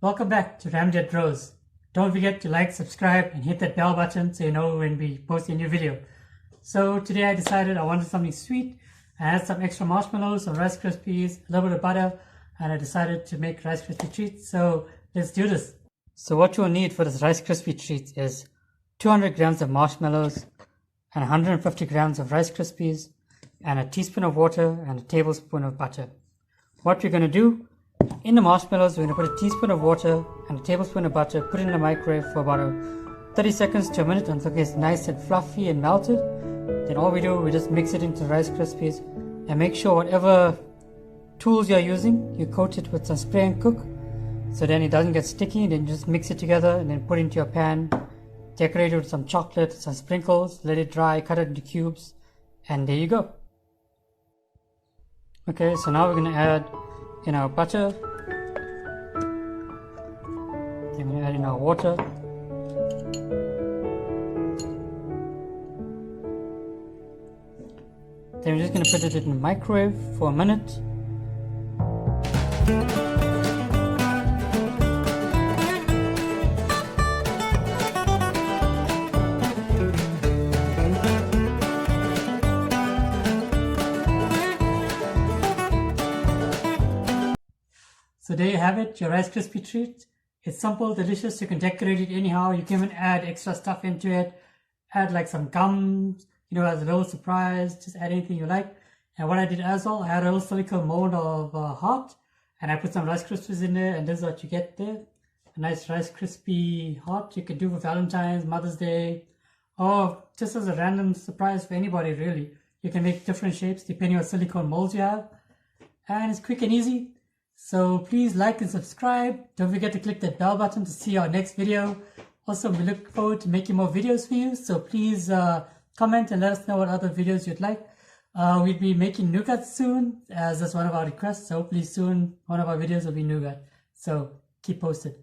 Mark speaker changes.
Speaker 1: Welcome back to Ramjet Rose. Don't forget to like, subscribe and hit that bell button so you know when we post a new video. So today I decided I wanted something sweet. I had some extra marshmallows, some Rice Krispies, a little bit of butter, and I decided to make Rice Krispie treats. So let's do this. So what you'll need for this Rice Krispie treats is 200 grams of marshmallows and 150 grams of Rice Krispies and a teaspoon of water and a tablespoon of butter. What we're going to do, in the marshmallows we're going to put a teaspoon of water and a tablespoon of butter, put it in the microwave for about 30 seconds to a minute until it gets nice and fluffy and melted. Then all we do, we just mix it into Rice Krispies and make sure whatever tools you're using, you coat it with some spray and cook so then it doesn't get sticky. Then just mix it together and then put it into your pan, decorate it with some chocolate, some sprinkles, let it dry, cut it into cubes, and there you go. Okay, so now we're going to add in our butter, then we're going to add in our water, then we're just going to put it in the microwave for a minute. So there you have it, your Rice Krispie treat. It's simple, delicious, you can decorate it anyhow. You can even add extra stuff into it. Add like some gum, as a little surprise. Just add anything you like. And what I did as well, I had a little silicone mold of a heart. And I put some Rice Krispies in there, and this is what you get there. A nice Rice Krispie heart you can do for Valentine's, Mother's Day, or just as a random surprise for anybody really. You can make different shapes depending on what silicone molds you have. And it's quick and easy. So please like and subscribe. Don't forget to click that bell button to see our next video. Also, we look forward to making more videos for you. So please comment and let us know what other videos you'd like. We'll be making nougat soon, as that's one of our requests. So hopefully soon one of our videos will be nougat. So keep posted.